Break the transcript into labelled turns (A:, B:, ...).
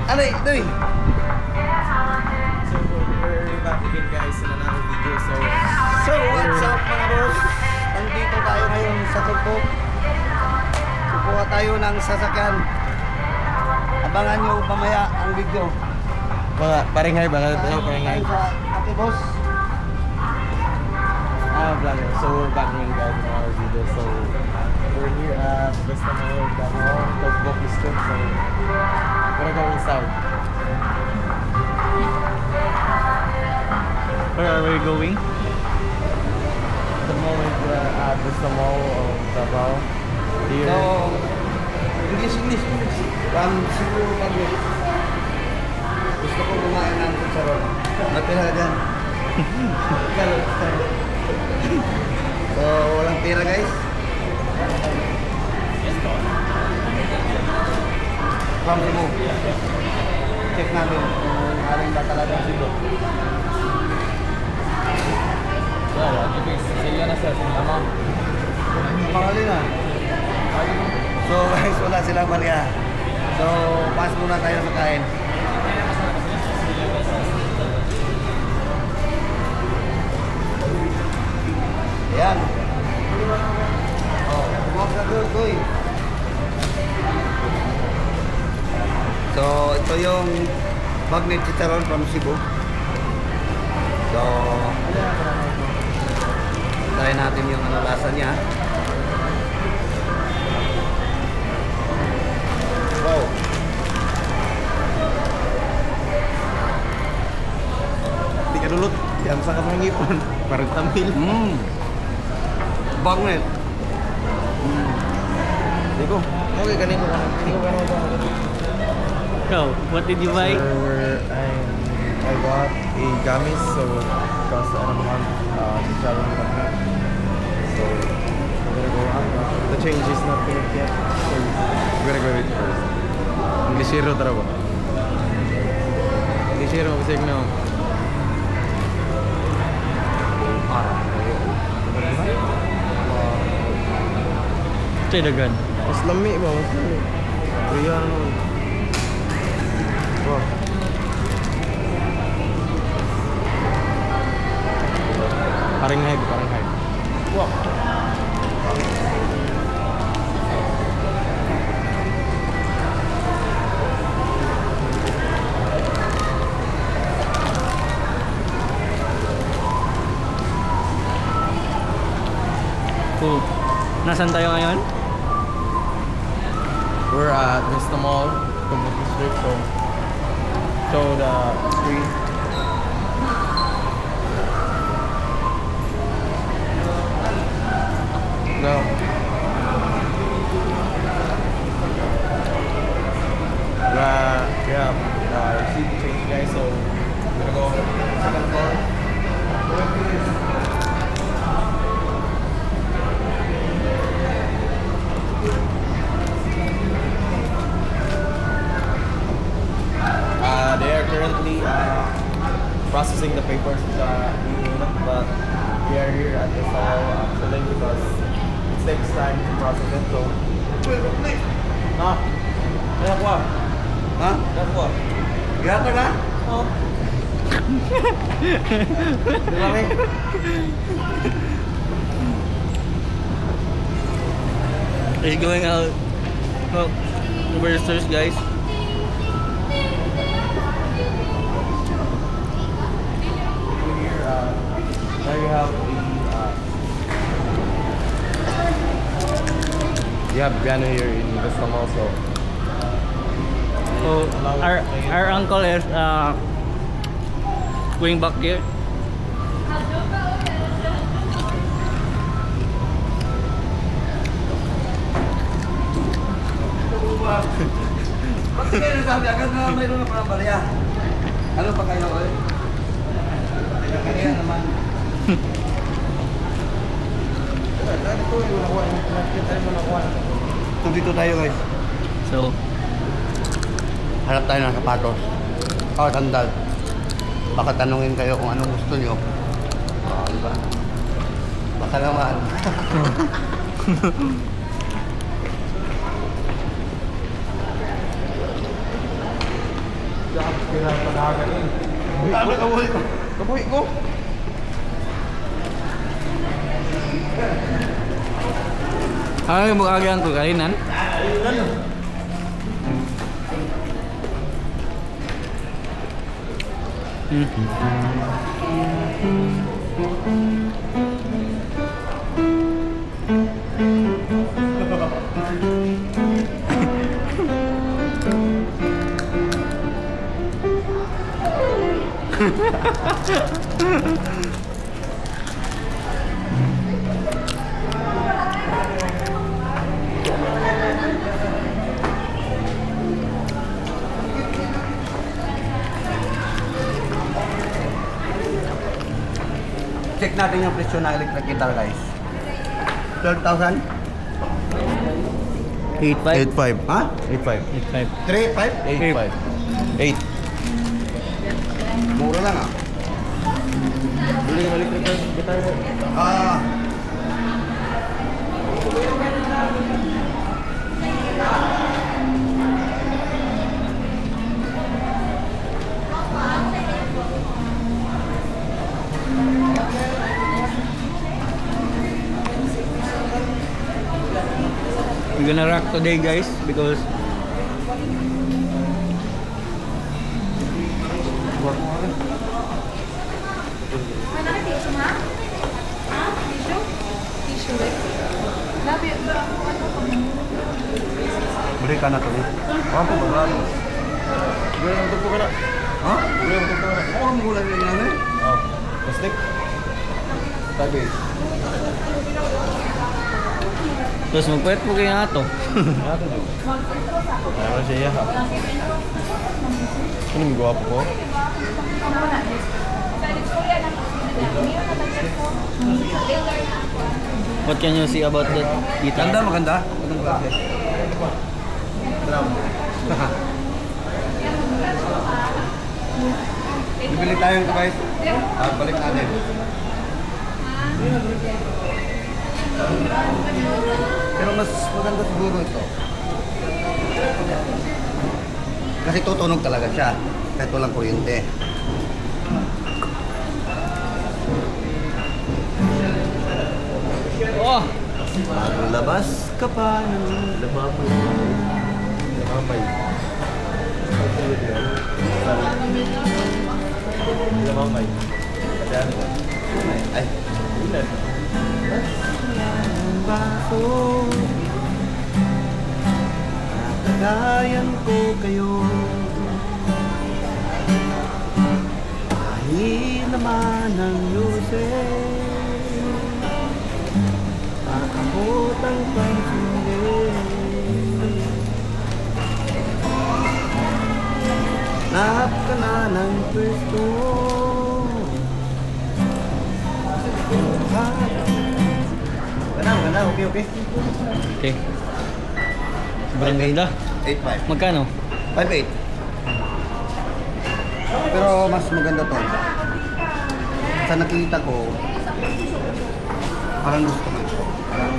A: Alay, dali.
B: So we're back again guys in another video.
A: So, what's up mga boss? Nandito tayo ngayon sa Tugtog. Kukuha tayo ng sasakyan. Abangan nyo mamaya ang video.
B: mga paringhay ba? Paringhay.
A: Tayo sa Ate Boss.
B: Vlogger. So we're back again guys in our video. So we're here at Vista Mall, Davao, Tugtog District. So we're gonna go inside.
C: Where are we going?
B: At the moment we're at Vista Mall of Davao. Here.
A: So, English. From Cebu, Pagod. Gusto ko kumain ng kutsarol. Matira ka dyan. So, walang pira guys. From Cebu. Check namin kung aling ba talagang Cebu.
B: Sila na sir, sila mo.
A: Pangali na. So guys, wala silang barya. So, pass muna tayo sa kain. Ayan. Oh, kumag na doon, So, ito yung magnet chicharon from Cebu. So, try natin yung ano lasa niya. Wow.
B: Hindi ka dulot. Yan sa kamang ngipon. Parang tamil.
A: Bangnet.
B: Hindi ko. Okay, kanino ka. Hindi ko kanino ka.
C: Oh, what did you buy?
B: I bought a gummies, so because I don't want traveling like that. So we're gonna go out. The change is not finished yet, so we're gonna go eat first. Englishero tara ba? Englishero kasi no.
C: Try the gun.
B: Mas lami ba? Mas lami. Kaya ano? Wow. Paringhay. Wow.
C: Cool. Nasaan tayo ngayon?
B: We're at Vista Mall, Tugtog District, so show the screen. No. Receipt change guys, so we're gonna go second floor. They are currently processing the papers in the unit, but we are here at the hall chilling because it takes time to process it. So,
A: Ha? Gata na?
B: Oh.
A: Dumami.
C: He's going out. Oh, over the stairs, guys.
B: Here, there you have you have piano here in Vista Mall, so
C: So our uncle is going back here.
A: Bakit kayo nagsabi agad na mayroon na parang barya? Ano pa kayo ulit? Kaya naman. So dito tayo guys.
C: So,
A: Hanap tayo ng sapatos. O, sandal. Baka tanungin kayo kung anong gusto nyo. Diba? Baka naman.
B: Kabuhi ko. Kabuhi ko.
C: Ano yung mag-agayan ko kainan?
A: Check natin yung presyo ng electric guitar guys. 12,000?
C: 8.5?
B: 8.5.
A: Ha?
B: 8.5.
C: 8.5.
A: 3, 5?
B: 8.
A: Mura lang ah.
B: Bili ka balik ka guitar mo.
A: Ah.
C: We're gonna rock today guys because
D: Mana tisu ha? Ha? Tisu? Tisu deh. Labi,
A: Beli ka na to. Ako ba ba?
B: Bili ang tugtog ka na.
A: Ha?
B: Bili ang tugtog ka na.
A: Ako ang mula rin lang eh.
B: Oh. Plastic.
A: Tabi.
C: terus magpwet po kayo nga to.
B: Meron siya. Ano yung gwapo ko?
C: What can you see about that guitar?
A: Ganda, maganda. Magandang klase.
B: Drum.
A: Bibili tayo ito guys. Balik natin. Pero mas maganda siguro ito. Kasi tutunog talaga siya. Kahit walang kuryente.
C: Oh!
A: Maglabas ka pa ng lababo.
B: Lamamay. Lamamay. Kadaan mo.
A: Ay.
B: Ilan?
A: Baso Natagayan ko kayo Kahit naman ang lusin Aabot ang pansinin Nahap ka na ng pwesto Ganda, okay.
C: Okay. Sobrang ganda.
A: 8.5
C: Magkano?
A: 5.8 Pero mas maganda to Sa nakita ko Parang gusto ko ito Parang